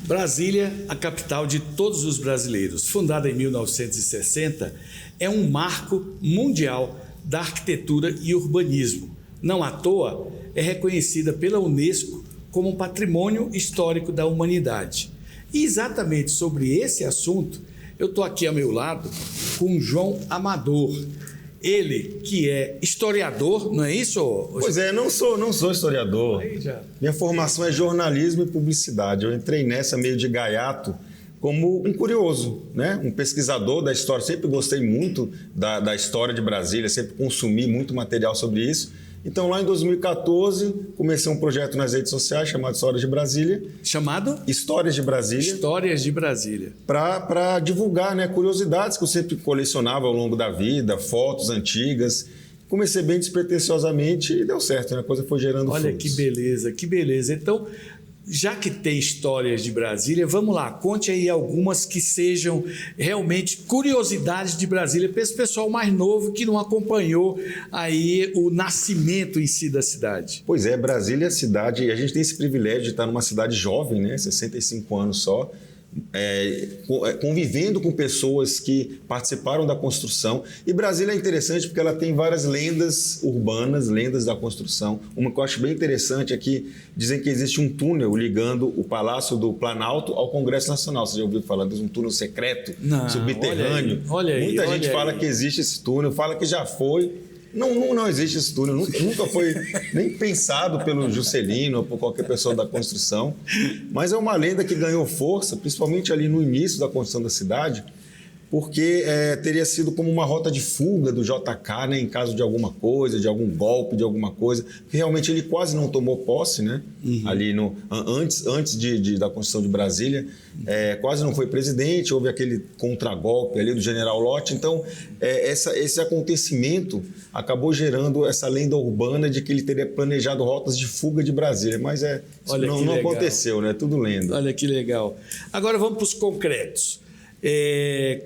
Brasília, a capital de todos os brasileiros, fundada em 1960, é um marco mundial da arquitetura e urbanismo. Não à toa, é reconhecida pela Unesco como um patrimônio histórico da humanidade. E exatamente sobre esse assunto, eu estou aqui ao meu lado com o João Amador. Ele que é historiador, não é isso? Pois é, não sou historiador. Minha formação é jornalismo e publicidade. Eu entrei nessa meio de gaiato como um curioso, né? Um pesquisador da história. Sempre gostei muito da história de Brasília, sempre consumi muito material sobre isso. Então, lá em 2014, comecei um projeto nas redes sociais chamado Histórias de Brasília. Chamado? Histórias de Brasília. Histórias de Brasília. Para divulgar, né, curiosidades que eu sempre colecionava ao longo da vida, fotos antigas. Comecei bem despretensiosamente e deu certo, né? A coisa foi gerando frutos. Olha que beleza, que beleza. Então, já que tem histórias de Brasília, vamos lá, conte aí algumas que sejam realmente curiosidades de Brasília para esse pessoal mais novo que não acompanhou aí o nascimento em si da cidade. Pois é, Brasília é a cidade, e a gente tem esse privilégio de estar numa cidade jovem, né, 65 anos só, convivendo com pessoas que participaram da construção. E Brasília é interessante porque ela tem várias lendas urbanas, lendas da construção. Uma que eu acho bem interessante é que dizem que existe um túnel ligando o Palácio do Planalto ao Congresso Nacional. Você já ouviu falar de um túnel secreto, subterrâneo? Olha aí, Muita gente fala que existe esse túnel, fala que já foi. Não existe esse túnel, nunca foi nem pensado pelo Juscelino ou por qualquer pessoa da construção, mas é uma lenda que ganhou força, principalmente ali no início da construção da cidade, porque teria sido como uma rota de fuga do JK, né, em caso de alguma coisa, de algum golpe, de alguma coisa, que realmente ele quase não tomou posse, né, ali antes da construção de Brasília, quase não foi presidente, houve aquele contragolpe ali do general Lott. Então esse acontecimento acabou gerando essa lenda urbana de que ele teria planejado rotas de fuga de Brasília, mas não aconteceu, né, tudo lenda. Olha que legal. Agora vamos para os concretos.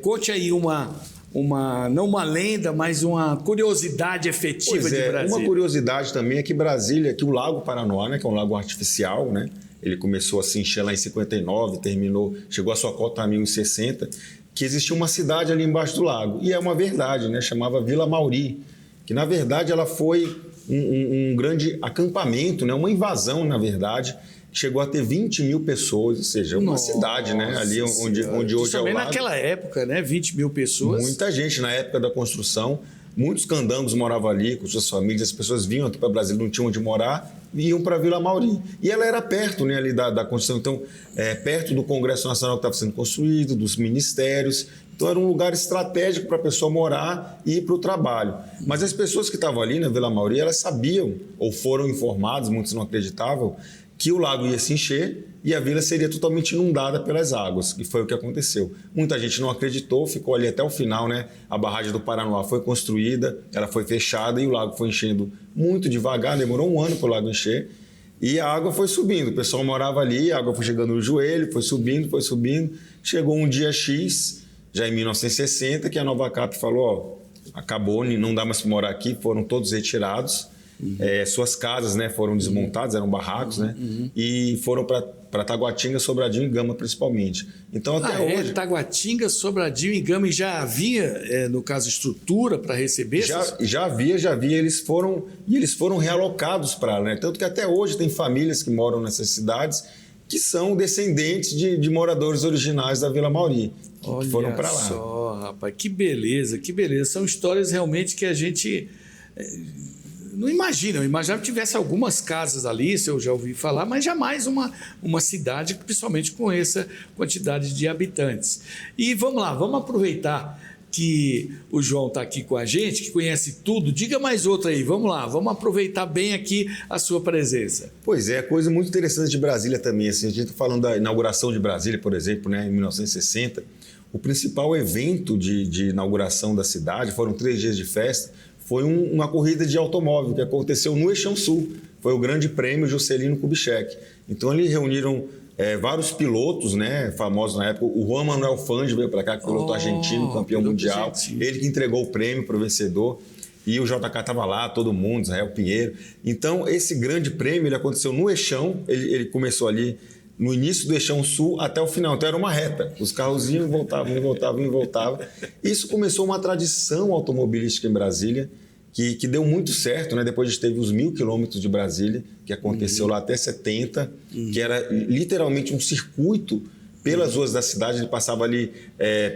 Conte aí não uma lenda, mas uma curiosidade efetiva de Brasília. Uma curiosidade também é que Brasília, que o Lago Paranoá, né, que é um lago artificial, né, ele começou a se encher lá em 59, chegou a sua cota a 1060, que existia uma cidade ali embaixo do lago. E é uma verdade, né, chamava Vila Mauri, que na verdade ela foi um grande acampamento, né, uma invasão, na verdade. Chegou a ter 20 mil pessoas, ou seja, uma cidade, né? Ali onde hoje é o lago. Naquela época, né? 20 mil pessoas. Muita gente na época da construção. Muitos candangos moravam ali com suas famílias. As pessoas vinham aqui para Brasília, não tinham onde morar, e iam para Vila Mauri. E ela era perto, né, ali da construção. Então, perto do Congresso Nacional que estava sendo construído, dos ministérios. Então, era um lugar estratégico para a pessoa morar e ir para o trabalho. Mas as pessoas que estavam ali na Vila Mauri, elas sabiam, ou foram informadas, muitos não acreditavam, que o lago ia se encher e a vila seria totalmente inundada pelas águas, e foi o que aconteceu. Muita gente não acreditou, ficou ali até o final, né? A barragem do Paranoá foi construída, ela foi fechada e o lago foi enchendo muito devagar, demorou um ano para o lago encher, e a água foi subindo. O pessoal morava ali, a água foi chegando no joelho, foi subindo, chegou um dia X, já em 1960, que a Nova Cap falou, acabou, não dá mais para morar aqui, foram todos retirados. Suas casas, né, foram desmontadas, eram barracos, né, e foram para Taguatinga, Sobradinho e Gama principalmente. Então até hoje... Taguatinga, Sobradinho e Gama, e já havia, no caso, estrutura para receber? Já havia, eles foram realocados para lá, né? Tanto que até hoje tem famílias que moram nessas cidades que são descendentes de moradores originais da Vila Mauri, que foram para lá. Olha só, rapaz, que beleza, que beleza. São histórias realmente que a gente... não imagina, eu imaginava que tivesse algumas casas ali, se eu já ouvi falar, mas jamais uma cidade, principalmente com essa quantidade de habitantes. E vamos lá, vamos aproveitar que o João está aqui com a gente, que conhece tudo. Diga mais outra aí, vamos lá, vamos aproveitar bem aqui a sua presença. Pois é, coisa muito interessante de Brasília também. Assim, a gente está falando da inauguração de Brasília, por exemplo, né, em 1960. O principal evento de inauguração da cidade, foram 3 dias de festa, foi uma corrida de automóvel que aconteceu no Eixão Sul. Foi o Grande Prêmio Juscelino Kubitschek. Então, eles reuniram vários pilotos, né, famosos na época. O Juan Manuel Fangio veio para cá, piloto argentino, campeão mundial. Argentino. Ele que entregou o prêmio para o vencedor. E o JK estava lá, todo mundo, Israel Pinheiro. Então, esse grande prêmio ele aconteceu no Eixão. Ele começou ali no início do eixão sul até o final. Então era uma reta. Os carros iam e voltavam, e voltavam, e voltavam. Isso começou uma tradição automobilística em Brasília, que deu muito certo, né? Depois a gente teve os 1.000 quilômetros de Brasília, que aconteceu lá até 70, que era literalmente um circuito pelas ruas da cidade. Ele passava ali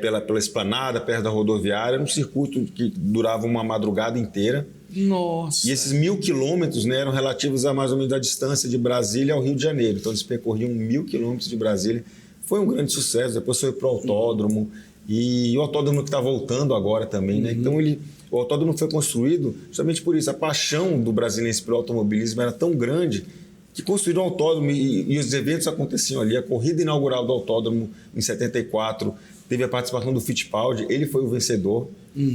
pela esplanada, perto da rodoviária. Era um circuito que durava uma madrugada inteira. Nossa! E esses 1.000 quilômetros, né, eram relativos a mais ou menos a distância de Brasília ao Rio de Janeiro. Então eles percorriam 1.000 quilômetros de Brasília. Foi um grande sucesso. Depois foi para o autódromo. E o autódromo que está voltando agora também, né? Então o autódromo foi construído justamente por isso. A paixão do brasileiro pelo automobilismo era tão grande que construíram o autódromo e os eventos aconteciam ali. A corrida inaugural do autódromo em 74 teve a participação do Fittipaldi. Ele foi o vencedor.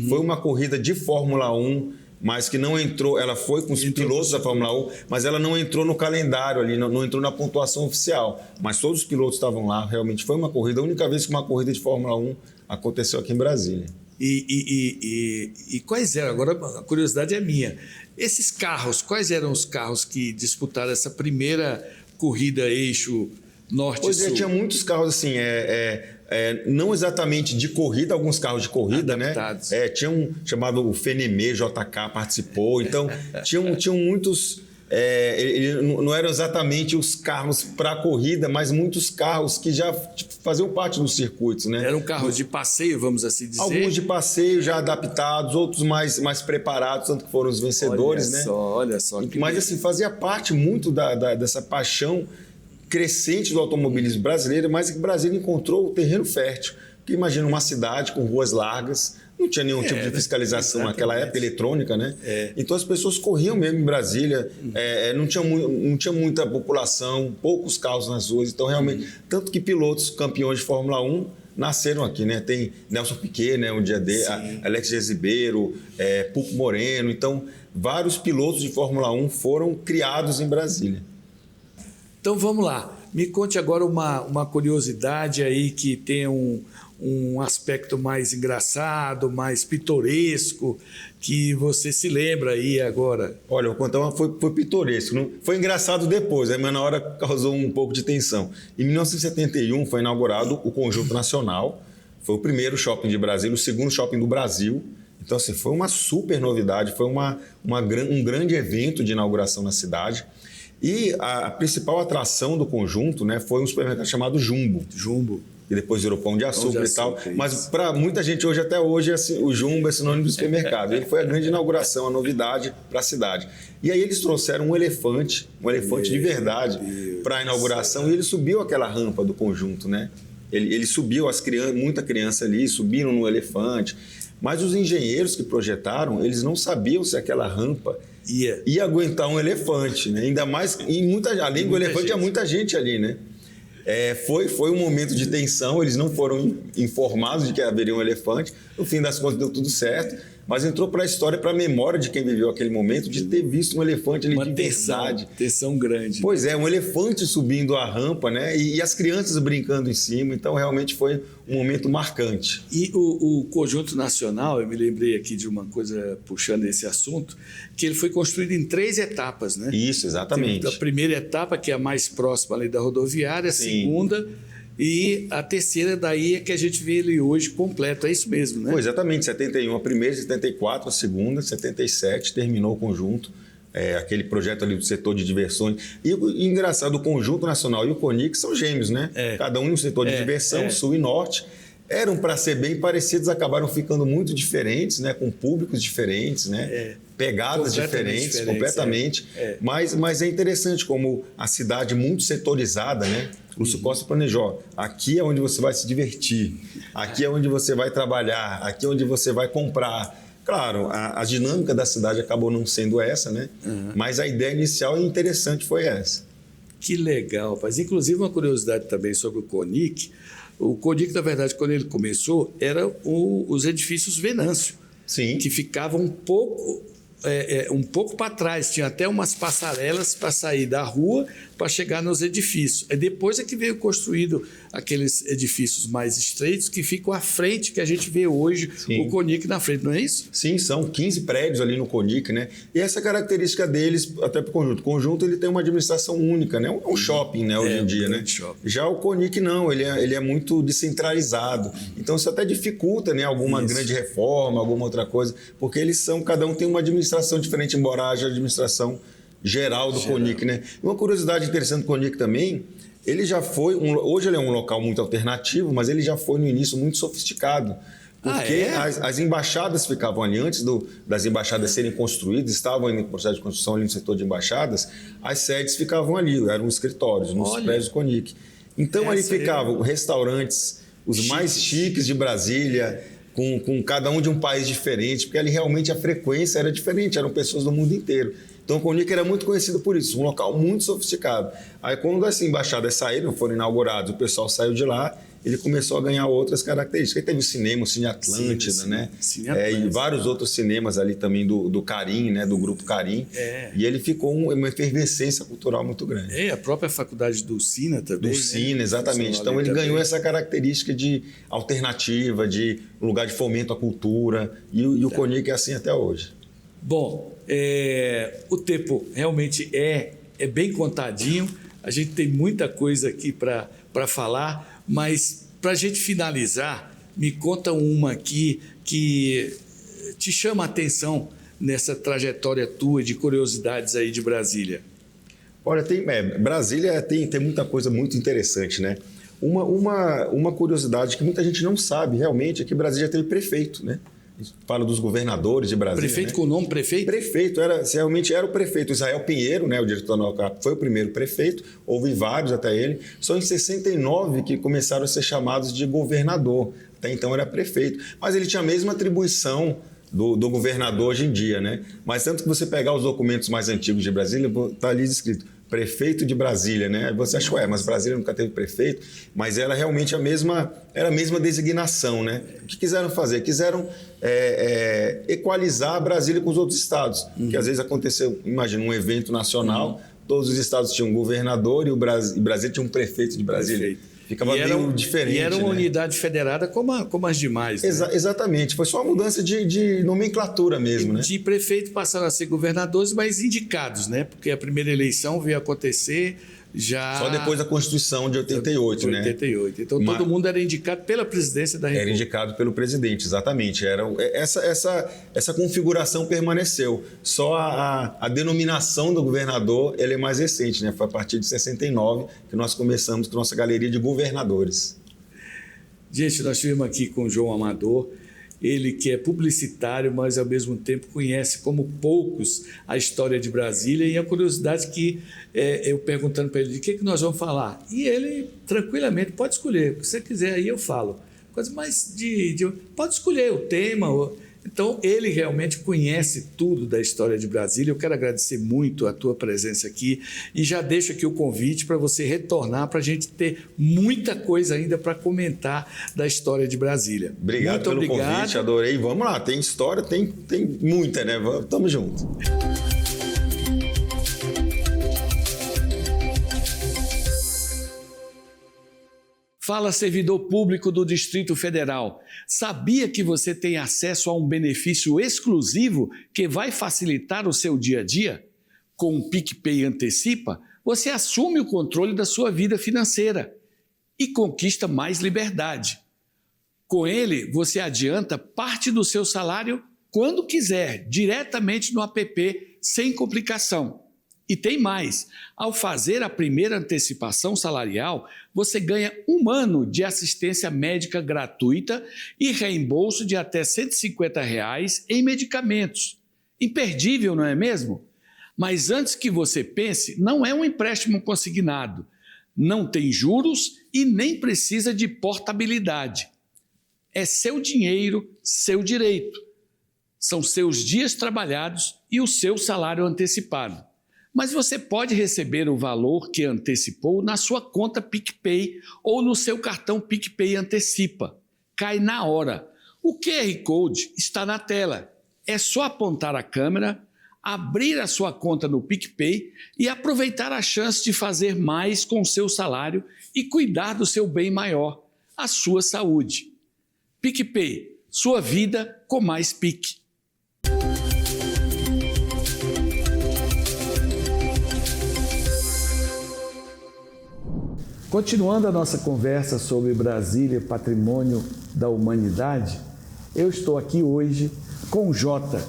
Foi uma corrida de Fórmula 1, mas que não entrou, ela foi com os pilotos da Fórmula 1, mas ela não entrou no calendário ali, não entrou na pontuação oficial. Mas todos os pilotos estavam lá, realmente foi uma corrida, a única vez que uma corrida de Fórmula 1 aconteceu aqui em Brasília. E quais eram, agora a curiosidade é minha, esses carros, quais eram os carros que disputaram essa primeira corrida eixo norte-sul? Pois é, tinha muitos carros assim, não exatamente de corrida, alguns carros de corrida, adaptados, né? Tinha um chamado o Fenemê, JK participou, então tinham muitos. Não eram exatamente os carros para corrida, mas muitos carros que já faziam parte dos circuitos, né? Eram carros de passeio, vamos assim dizer? Alguns de passeio já adaptados, outros mais preparados, tanto que foram os vencedores, né? Olha só. Mas assim, fazia parte muito dessa paixão crescente do automobilismo brasileiro, mas que o Brasil encontrou o terreno fértil. Porque imagina uma cidade com ruas largas, não tinha nenhum tipo de fiscalização naquela época, eletrônica, né? Então as pessoas corriam mesmo em Brasília, não tinha muita população, poucos carros nas ruas, então realmente, tanto que pilotos campeões de Fórmula 1 nasceram aqui, né? Tem Nelson Piquet, né? Um dia dele, Alex Ribeiro, Pulpo Moreno, então vários pilotos de Fórmula 1 foram criados em Brasília. Então vamos lá, me conte agora uma curiosidade aí que tem um aspecto mais engraçado, mais pitoresco, que você se lembra aí agora. Olha, eu vou contar foi pitoresco. Não, foi engraçado depois, mas na hora causou um pouco de tensão. Em 1971 foi inaugurado o Conjunto Nacional, foi o primeiro shopping de Brasília, o segundo shopping do Brasil. Então, assim, foi uma super novidade, foi um grande evento de inauguração na cidade. E a principal atração do conjunto, né, foi um supermercado chamado Jumbo. Jumbo. E depois virou Pão de Açúcar e tal. Mas para muita gente hoje, até hoje, o Jumbo é sinônimo de supermercado. Ele foi a grande inauguração, a novidade para a ciudade. E aí eles trouxeram um elefante de verdade, para a inauguração. E ele subiu aquela rampa do conjunto, né? Ele subiu, muita criança ali, subiram no elefante. Mas os engenheiros que projetaram, eles não sabiam se aquela rampa ia aguentar um elefante, né? Ainda mais, além do elefante, tinha muita gente ali, né? Foi um momento de tensão, eles não foram informados de que haveria um elefante. No fim das contas, deu tudo certo. Mas entrou para a história, para a memória de quem viveu aquele momento, de ter visto um elefante ali de verdade. Tensão grande. Pois é, um elefante subindo a rampa, né? E as crianças brincando em cima. Então, realmente foi um momento marcante. E o Conjunto Nacional, eu me lembrei aqui de uma coisa, puxando esse assunto, que ele foi construído em 3 etapas, né? Isso, exatamente. A primeira etapa, que é a mais próxima ali da rodoviária, a segunda... E a terceira daí é que a gente vê ele hoje completo, é isso mesmo, né? Pois, exatamente, 71 a primeira, 74 a segunda, 77 terminou o conjunto, aquele projeto ali do setor de diversões. E engraçado, o Conjunto Nacional e o CONIC são gêmeos, né? Cada um no setor de diversão, sul e norte. Eram para ser bem parecidos, acabaram ficando muito diferentes, né? Com públicos diferentes, né? Pegadas diferentes, completamente. Mas é interessante como a cidade muito setorizada, né? O Lúcio Costa planejou, aqui é onde você vai se divertir, aqui é onde você vai trabalhar, aqui é onde você vai comprar. Claro, a dinâmica da cidade acabou não sendo essa, né? Mas a ideia inicial e interessante foi essa. Que legal, rapaz. Inclusive, uma curiosidade também sobre o CONIC. O CONIC, na verdade, quando ele começou, eram os edifícios Venâncio. Sim. Que ficavam um pouco um pouco para trás, tinha até umas passarelas para sair da rua para chegar nos edifícios. E depois é que veio construído aqueles edifícios mais estreitos que ficam à frente, que a gente vê hoje. Sim. O CONIC na frente, não é isso? Sim, são 15 prédios ali no CONIC, né? E essa característica deles, até para o conjunto. O conjunto ele tem uma administração única, né? Um shopping, né? Hoje em dia, né? Shopping. Já o CONIC não, ele é muito descentralizado. Então isso até dificulta, né? Alguma grande reforma, alguma outra coisa, porque cada um tem uma administração diferente, embora haja administração geral do CONIC, né? Uma curiosidade interessante do CONIC também, ele já foi, hoje ele é um local muito alternativo, mas ele já foi no início muito sofisticado, porque as embaixadas ficavam ali, antes das embaixadas serem construídas, estavam em processo de construção ali no setor de embaixadas, as sedes ficavam ali, eram escritórios, nos prédios do CONIC. Então ali ficavam restaurantes, os mais chiques de Brasília, com cada um de um país diferente, porque ali realmente a frequência era diferente, eram pessoas do mundo inteiro. Então o CONIC era muito conhecido por isso, um local muito sofisticado. Aí quando as embaixadas saíram, foram inauguradas, o pessoal saiu de lá, ele começou a ganhar outras características. Aí teve o cinema, o Cine Atlântida, né? Cine Atlântida. E vários outros cinemas ali também do Carim, né? Do Grupo Carim. E ele ficou uma efervescência cultural muito grande. A própria faculdade do Sina também. Do Sina, exatamente. Então ele ganhou essa característica de alternativa, de lugar de fomento à cultura. E o CONIC é assim até hoje. Bom, o tempo realmente é bem contadinho. A gente tem muita coisa aqui para falar. Mas, para a gente finalizar, me conta uma aqui que te chama a atenção nessa trajetória tua de curiosidades aí de Brasília. Olha, Brasília tem muita coisa muito interessante, né? Uma curiosidade que muita gente não sabe realmente é que Brasília teve prefeito, né? Fala dos governadores de Brasília. Prefeito, né? Com o nome prefeito? Prefeito, realmente era o prefeito. Israel Pinheiro, né, o diretor da UCAP, foi o primeiro prefeito, houve vários até ele. Só em 69 que começaram a ser chamados de governador. Até então era prefeito. Mas ele tinha a mesma atribuição do governador hoje em dia, né? Mas tanto que você pegar os documentos mais antigos de Brasília, está ali escrito prefeito de Brasília, né? Aí você acha, mas Brasília nunca teve prefeito, mas era realmente era a mesma designação, né? O que quiseram fazer? Quiseram equalizar Brasília com os outros estados, que às vezes aconteceu, imagina, um evento nacional, todos os estados tinham um governador e Brasília tinha um prefeito de Brasília. Prefeito. Ficava meio diferente. E era uma unidade federada como as demais. Né? Exatamente. Foi só uma mudança de nomenclatura mesmo. Né? De prefeito passaram a ser governadores, mas indicados, né? Porque a primeira eleição veio acontecer já... Só depois da Constituição de 88, né? 88. Então, todo mundo era indicado pela presidência da República. Era indicado pelo presidente, exatamente. Essa configuração permaneceu. Só a denominação do governador ele é mais recente, né? Foi a partir de 69 que nós começamos com a nossa galeria de governadores. Gente, nós estivemos aqui com o João Amador. Ele que é publicitário, mas ao mesmo tempo conhece como poucos a história de Brasília e a curiosidade que eu perguntando para ele de que nós vamos falar. E ele tranquilamente pode escolher, o que você quiser aí eu falo. Coisa mais pode escolher o tema. Então ele realmente conhece tudo da história de Brasília. Eu quero agradecer muito a tua presença aqui e já deixo aqui o convite para você retornar para a gente ter muita coisa ainda para comentar da história de Brasília. Obrigado pelo convite, adorei. Vamos lá, tem história, tem muita, né? Tamo junto. Fala, servidor público do Distrito Federal. Sabia que você tem acesso a um benefício exclusivo que vai facilitar o seu dia a dia? Com o PicPay Antecipa, você assume o controle da sua vida financeira e conquista mais liberdade. Com ele, você adianta parte do seu salário quando quiser, diretamente no app, sem complicação. E tem mais, ao fazer a primeira antecipação salarial, você ganha 1 ano de assistência médica gratuita e reembolso de até R$ 150 em medicamentos. Imperdível, não é mesmo? Mas antes que você pense, não é um empréstimo consignado, não tem juros e nem precisa de portabilidade. É seu dinheiro, seu direito. São seus dias trabalhados e o seu salário antecipado. Mas você pode receber o valor que antecipou na sua conta PicPay ou no seu cartão PicPay Antecipa. Cai na hora. O QR Code está na tela. É só apontar a câmera, abrir a sua conta no PicPay e aproveitar a chance de fazer mais com o seu salário e cuidar do seu bem maior, a sua saúde. PicPay, sua vida com mais Pique. Continuando a nossa conversa sobre Brasília, patrimônio da humanidade, eu estou aqui hoje com o Jota,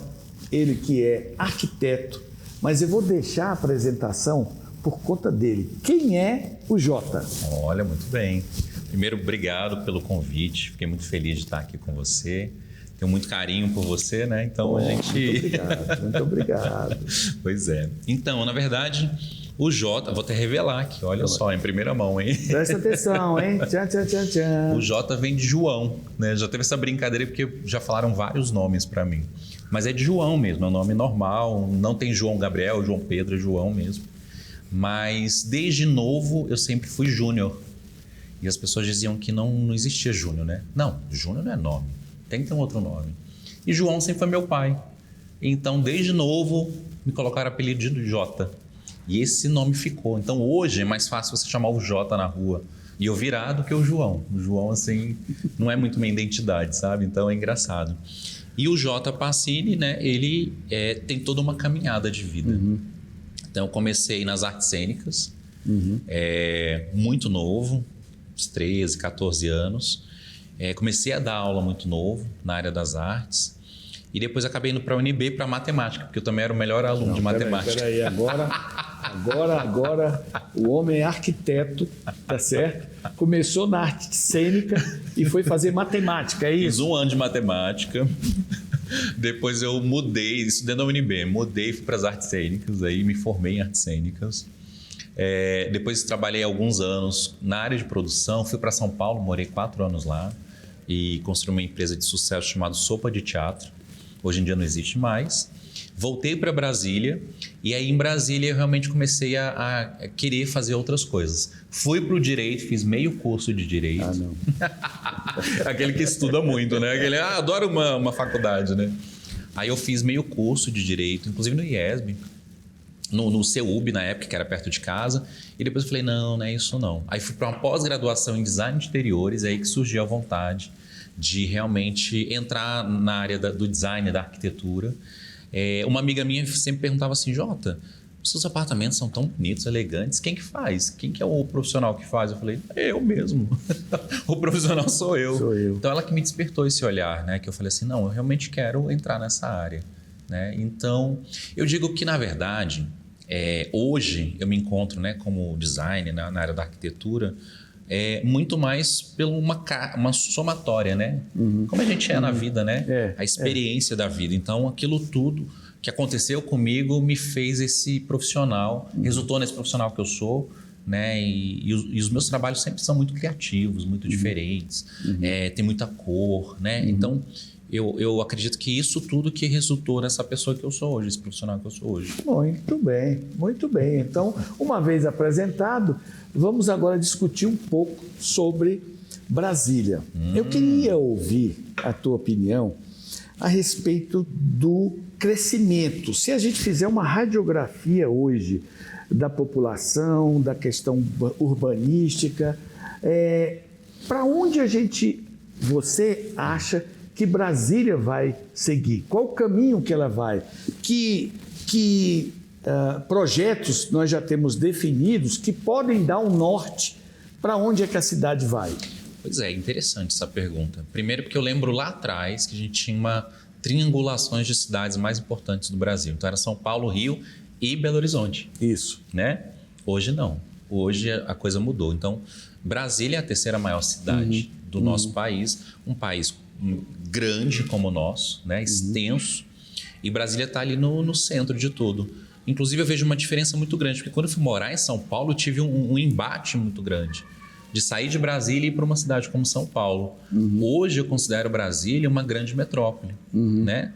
ele que é arquiteto, mas eu vou deixar a apresentação por conta dele. Quem é o Jota? Olha, muito bem. Primeiro, obrigado pelo convite, fiquei muito feliz de estar aqui com você. Tenho muito carinho por você, né? Então a gente... Muito obrigado, muito obrigado. Pois é. Então, na verdade, o Jota, vou até revelar aqui, olha só, em primeira mão, hein? Presta atenção, hein? Tchan, tchan, tchan, tchan. O Jota vem de João, né? Já teve essa brincadeira porque já falaram vários nomes para mim. Mas é de João mesmo, é um nome normal, não tem João Gabriel, João Pedro, é João mesmo. Mas desde novo eu sempre fui Júnior. E as pessoas diziam que não existia Júnior, né? Não, Júnior não é nome, tem que ter um outro nome. E João sempre foi meu pai. Então, desde novo, me colocaram o apelido de Jota. E esse nome ficou. Então, hoje é mais fácil você chamar o Jota na rua e eu virar do que o João. O João, assim, não é muito minha identidade, sabe? Então, é engraçado. E o Jota Passini, né? Ele tem toda uma caminhada de vida. Então, eu comecei nas artes cênicas, muito novo, uns 13, 14 anos. Comecei a dar aula muito novo na área das artes. E depois acabei indo para a UNB para matemática, porque eu também era o melhor aluno de matemática. Peraí, agora o homem é arquiteto, tá certo? Começou na arte cênica e foi fazer matemática, é isso? Fiz um ano de matemática, depois eu mudei, isso dentro da UNB, mudei, fui para as artes cênicas, aí me formei em artes cênicas. Depois trabalhei alguns anos na área de produção, fui para São Paulo, morei 4 anos lá e construí uma empresa de sucesso chamada Sopa de Teatro. Hoje em dia não existe mais. Voltei para Brasília e aí em Brasília eu realmente comecei a querer fazer outras coisas. Fui para o direito, fiz meio curso de direito. Ah, não. Aquele que estuda muito, né? Aquele, adoro uma faculdade, né? Aí eu fiz meio curso de direito, inclusive no IESB, no CEUB na época, que era perto de casa. E depois eu falei, não é isso não. Aí fui para uma pós-graduação em design de interiores, aí que surgiu a vontade de realmente entrar na área do design, da arquitetura. Uma amiga minha sempre perguntava assim, Jota, seus apartamentos são tão bonitos, elegantes, quem que faz? Quem que é o profissional que faz? Eu falei, eu mesmo. O profissional sou eu. Então ela que me despertou esse olhar, né? Que eu falei assim, não, eu realmente quero entrar nessa área, né? Então, eu digo que na verdade, hoje eu me encontro, né, como designer na área da arquitetura, muito mais pela uma somatória, né? Como a gente na vida, né? A experiência da vida. Então, aquilo tudo que aconteceu comigo me fez esse profissional, resultou nesse profissional que eu sou, né? E os meus trabalhos sempre são muito criativos, muito diferentes, tem muita cor, né? Então, eu acredito que isso tudo que resultou nessa pessoa que eu sou hoje, esse profissional que eu sou hoje. Muito bem, muito bem. Então, uma vez apresentado, vamos agora discutir um pouco sobre Brasília. Eu queria ouvir a tua opinião a respeito do crescimento. Se a gente fizer uma radiografia hoje da população, da questão urbanística, para onde você acha que Brasília vai seguir? Qual o caminho que ela vai? Que projetos nós já temos definidos que podem dar um norte para onde é que a cidade vai? Pois é, interessante essa pergunta. Primeiro porque eu lembro lá atrás que a gente tinha uma triangulações de cidades mais importantes do Brasil. Então era São Paulo, Rio e Belo Horizonte. Isso. Né? Hoje não. Hoje a coisa mudou. Então Brasília é a terceira maior cidade do nosso país. Um país grande como o nosso, né? Extenso. E Brasília está ali no centro de tudo. Inclusive eu vejo uma diferença muito grande, porque quando eu fui morar em São Paulo, eu tive um embate muito grande de sair de Brasília e ir para uma cidade como São Paulo. Hoje eu considero Brasília uma grande metrópole. Né?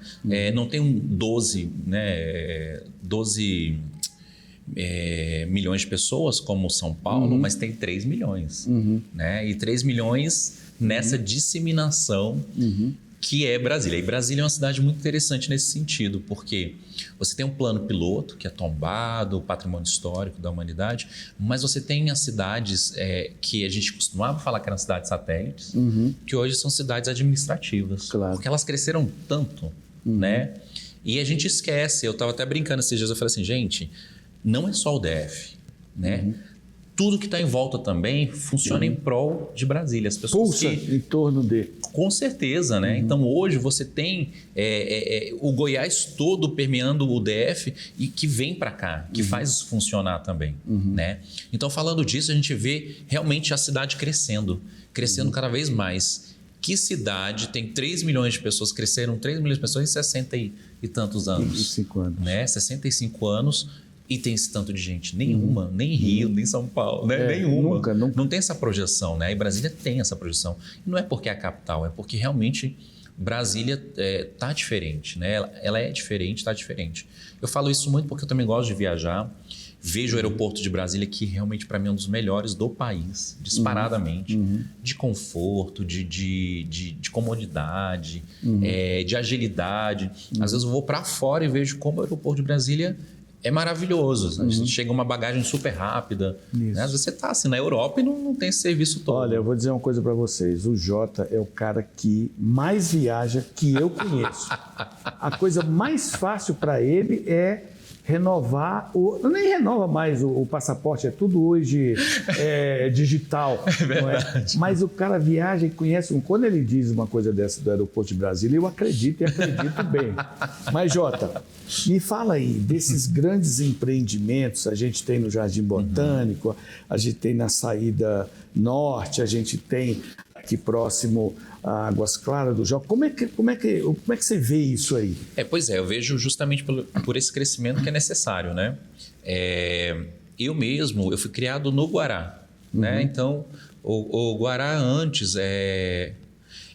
Não tem 12 milhões de pessoas como São Paulo, mas tem 3 milhões. Né? E 3 milhões nessa disseminação que é Brasília. E Brasília é uma cidade muito interessante nesse sentido, porque você tem um plano piloto, que é tombado, o patrimônio histórico da humanidade, mas você tem as cidades que a gente costumava falar que eram cidades satélites, que hoje são cidades administrativas, porque elas cresceram tanto, né? E a gente esquece, eu estava até brincando esses dias, eu falei assim, gente, não é só o DF, né? Tudo que está em volta também funciona em prol de Brasília. As pessoas pulsa em torno de... Com certeza, né? Então hoje você tem o Goiás todo permeando o DF e que vem para cá, que faz isso funcionar também, né? Então falando disso, a gente vê realmente a cidade crescendo cada vez mais. Que cidade tem 3 milhões de pessoas, cresceram 3 milhões de pessoas em 60 e tantos anos. 65 anos. Né? 65 anos e tem esse tanto de gente. Nenhuma, nem Rio, nem São Paulo, né? Nenhuma. Nunca. Não tem essa projeção, né? E Brasília tem essa projeção. E não é porque é a capital, é porque realmente Brasília tá diferente, né? Ela é diferente, tá diferente. Eu falo isso muito porque eu também gosto de viajar. Vejo o aeroporto de Brasília, que realmente para mim é um dos melhores do país, disparadamente, de conforto, de comodidade, de agilidade. Às vezes eu vou para fora e vejo como o aeroporto de Brasília é maravilhoso. A gente chega uma bagagem super rápida. Né? Às vezes você está assim, na Europa e não tem esse serviço todo. Olha, eu vou dizer uma coisa para vocês. O Jota é o cara que mais viaja que eu conheço. A coisa mais fácil para ele é renovar, nem renova mais o passaporte, é tudo hoje digital. Não é? Mas o cara viaja e conhece, quando ele diz uma coisa dessa do aeroporto de Brasília, eu acredito e acredito bem. Mas, Jota, me fala aí desses grandes empreendimentos, a gente tem no Jardim Botânico, a gente tem na saída norte, a gente tem aqui próximo a Águas Claras do Joca. Como é que você vê isso aí? Pois é, eu vejo justamente por esse crescimento que é necessário, né? Eu fui criado no Guará, né? Então, o Guará antes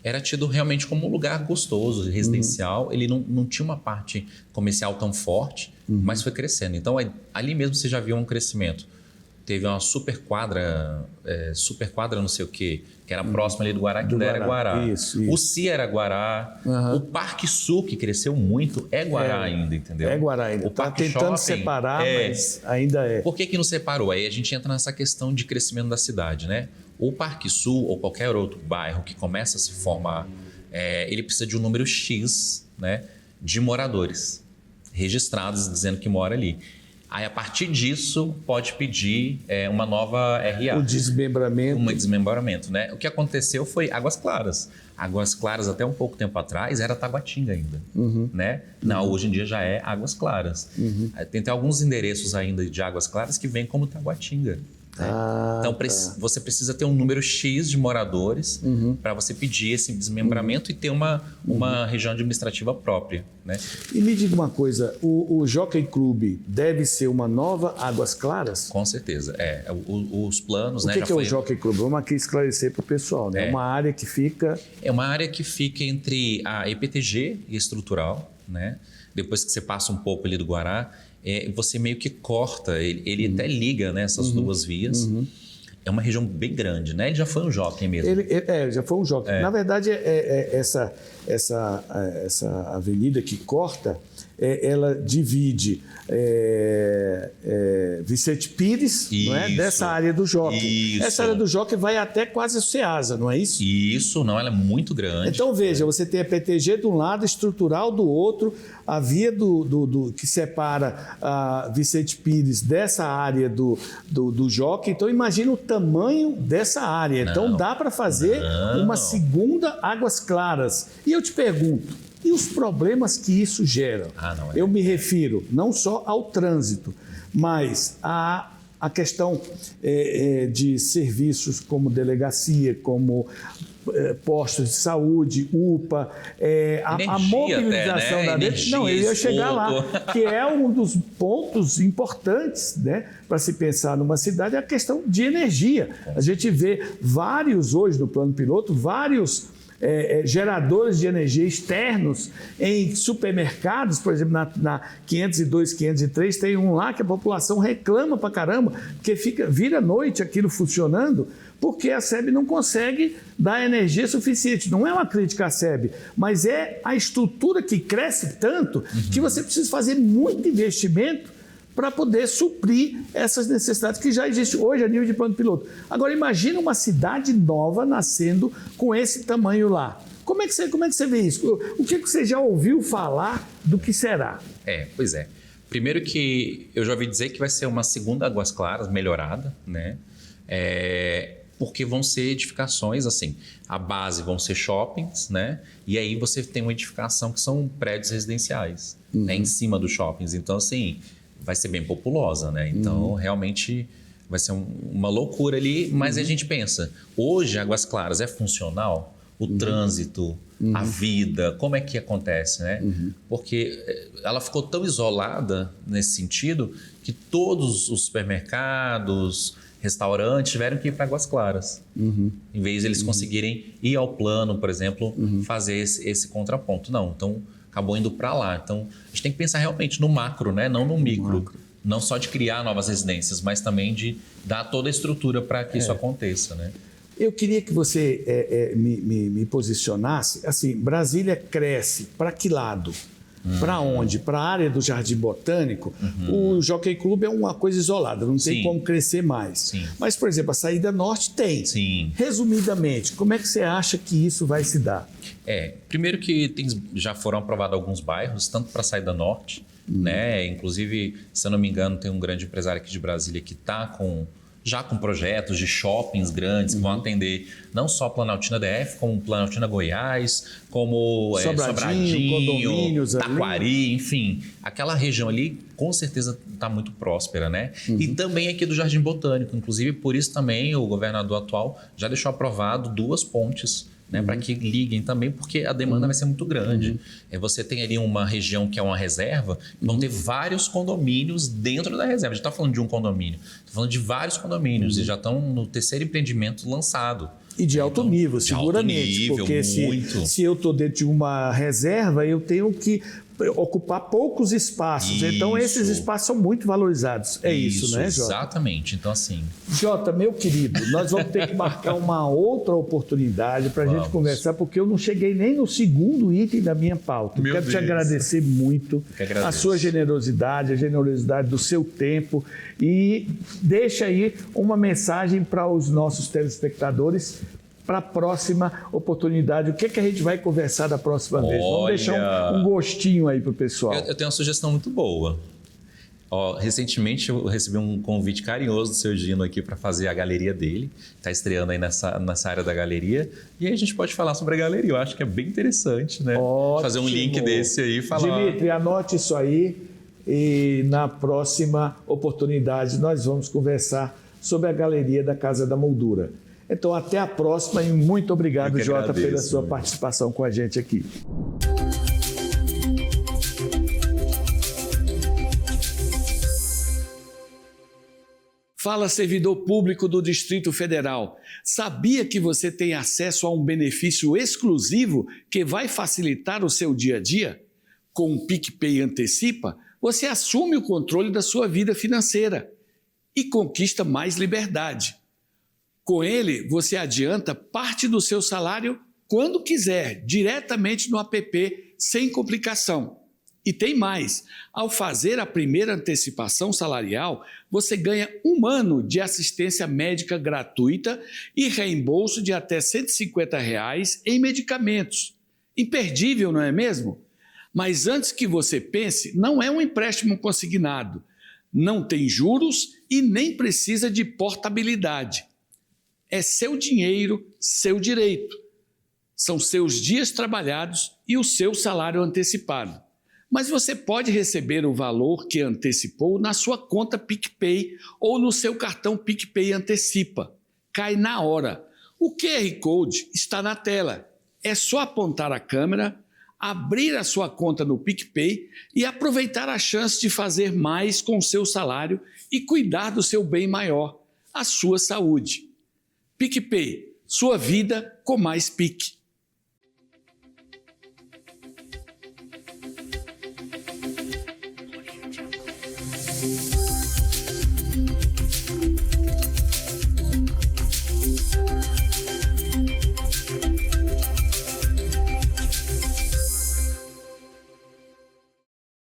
era tido realmente como um lugar gostoso, residencial. Ele não tinha uma parte comercial tão forte, mas foi crescendo. Então, ali mesmo você já viu um crescimento. Teve uma super quadra não sei o quê, que era próximo ali do Guará, que ainda era Guará. Isso. O CIA era Guará. O Parque Sul, que cresceu muito, é Guará ainda, entendeu? É Guará ainda. O Parque tentando Shopping separar, mas ainda é. Por que não separou? Aí a gente entra nessa questão de crescimento da cidade, né? O Parque Sul ou qualquer outro bairro que começa a se formar, ele precisa de um número X, né, de moradores registrados dizendo que mora ali. Aí, a partir disso, pode pedir uma nova RA. O desmembramento. Um desmembramento, né? O que aconteceu foi Águas Claras. Águas Claras, até um pouco tempo atrás, era Taguatinga ainda, né? Não, hoje em dia já é Águas Claras. Tem até alguns endereços ainda de Águas Claras que vêm como Taguatinga. Né? Então, você precisa ter um número X de moradores para você pedir esse desmembramento e ter uma região administrativa própria. Né? E me diga uma coisa, o Jockey Club deve ser uma nova Águas Claras? Com certeza. Os planos... O que é o Jockey Club? Vamos aqui esclarecer para o pessoal. Né? Uma área que fica... É uma área que fica entre a EPTG e a estrutural. Né? Depois que você passa um pouco ali do Guará, você meio que corta, ele até liga, né, essas duas vias. É uma região bem grande, né? Ele já foi um jockey mesmo. Já foi um jockey. Na verdade, essa avenida que corta, ela divide Vicente Pires, não é? Dessa área do jockey. Isso. Essa área do jockey vai até quase o Ceasa, não é isso? Isso, não, ela é muito grande. Então, veja, você tem a PTG de um lado, estrutural do outro, a via que separa a Vicente Pires dessa área do jockey. Então, imagina o tamanho dessa área. Então, dá para fazer uma segunda Águas Claras. E eu te pergunto, e os problemas que isso gera? Eu me refiro não só ao trânsito, mas à questão de serviços como delegacia, como postos de saúde, UPA, a mobilização até, né? da energia. Não, eu ia chegar lá, que é um dos pontos importantes, né, para se pensar numa cidade, é a questão de energia. A gente vê vários hoje no plano piloto, vários geradores de energia externos em supermercados, por exemplo, na 502, 503, tem um lá que a população reclama pra caramba, porque vira noite aquilo funcionando, porque a SEB não consegue dar energia suficiente. Não é uma crítica à SEB, mas é a estrutura que cresce tanto que você precisa fazer muito investimento para poder suprir essas necessidades que já existem hoje a nível de plano piloto. Agora, imagina uma cidade nova nascendo com esse tamanho lá. Como é que você vê isso? O que você já ouviu falar do que será? Pois é. Primeiro que eu já ouvi dizer que vai ser uma segunda Águas Claras melhorada, né? Porque vão ser edificações, assim, a base vão ser shoppings, né? E aí você tem uma edificação que são prédios residenciais, né? Em cima dos shoppings. Então, assim, vai ser bem populosa, né? Então, realmente vai ser uma loucura ali, mas a gente pensa, hoje Águas Claras é funcional? O trânsito, a vida, como é que acontece, né? Porque ela ficou tão isolada nesse sentido que todos os supermercados, restaurantes tiveram que ir para Águas Claras. Em vez de eles conseguirem ir ao plano, por exemplo, fazer esse contraponto. Não, então acabou indo para lá. Então a gente tem que pensar realmente no macro, né? Não no micro. Não só de criar novas residências, mas também de dar toda a estrutura para que isso aconteça, né? Eu queria que você me posicionasse. Assim, Brasília cresce para que lado? Para onde? Para a área do Jardim Botânico, o Jockey Club é uma coisa isolada, não tem como crescer mais. Sim. Mas, por exemplo, a saída norte tem. Sim. Resumidamente, como é que você acha que isso vai se dar? Primeiro que já foram aprovados alguns bairros, tanto para a saída norte, né? Inclusive, se eu não me engano, tem um grande empresário aqui de Brasília que está já com projetos de shoppings grandes que vão atender não só Planaltina DF, como Planaltina Goiás, como Sobradinho, condomínios, Taquari, enfim. Aquela região ali com certeza está muito próspera, né? E também aqui do Jardim Botânico. Inclusive, por isso também o governador atual já deixou aprovado 2 pontes, né, para que liguem também, porque a demanda vai ser muito grande. Você tem ali uma região que é uma reserva, vão ter vários condomínios dentro da reserva. A gente está falando de um condomínio, está falando de vários condomínios e já estão no 3º empreendimento lançado. E de alto nível, seguramente. Porque se eu estou dentro de uma reserva, eu tenho que ocupar poucos espaços. Então, esses espaços são muito valorizados. Isso, né, Jota? Exatamente. Então, assim... Jota, meu querido, nós vamos ter que marcar uma outra oportunidade para a gente conversar, porque eu não cheguei nem no 2º item da minha pauta. Quero te agradecer muito a sua generosidade, a generosidade do seu tempo, e deixa aí uma mensagem para os nossos telespectadores para a próxima oportunidade. O que a gente vai conversar da próxima vez? Vamos deixar um gostinho aí para o pessoal. Eu tenho uma sugestão muito boa. Recentemente eu recebi um convite carinhoso do seu Gino aqui para fazer a galeria dele. Está estreando aí nessa área da galeria. E aí a gente pode falar sobre a galeria. Eu acho que é bem interessante, né? Ótimo. Fazer um link desse aí e falar... Dimitri, anote isso aí e na próxima oportunidade nós vamos conversar sobre a galeria da Casa da Moldura. Então, até a próxima e muito obrigado, Jota, pela sua participação com a gente aqui. Fala, servidor público do Distrito Federal. Sabia que você tem acesso a um benefício exclusivo que vai facilitar o seu dia a dia? Com o PicPay Antecipa, você assume o controle da sua vida financeira e conquista mais liberdade. Com ele, você adianta parte do seu salário quando quiser, diretamente no app, sem complicação. E tem mais, ao fazer a primeira antecipação salarial, você ganha 1 ano de assistência médica gratuita e reembolso de até R$ 150 em medicamentos. Imperdível, não é mesmo? Mas antes que você pense, não é um empréstimo consignado, não tem juros e nem precisa de portabilidade. É seu dinheiro, seu direito. São seus dias trabalhados e o seu salário antecipado. Mas você pode receber o valor que antecipou na sua conta PicPay ou no seu cartão PicPay Antecipa. Cai na hora. O QR Code está na tela. É só apontar a câmera, abrir a sua conta no PicPay e aproveitar a chance de fazer mais com o seu salário e cuidar do seu bem maior, a sua saúde. PicPay, sua vida com mais Pique. Obrigado.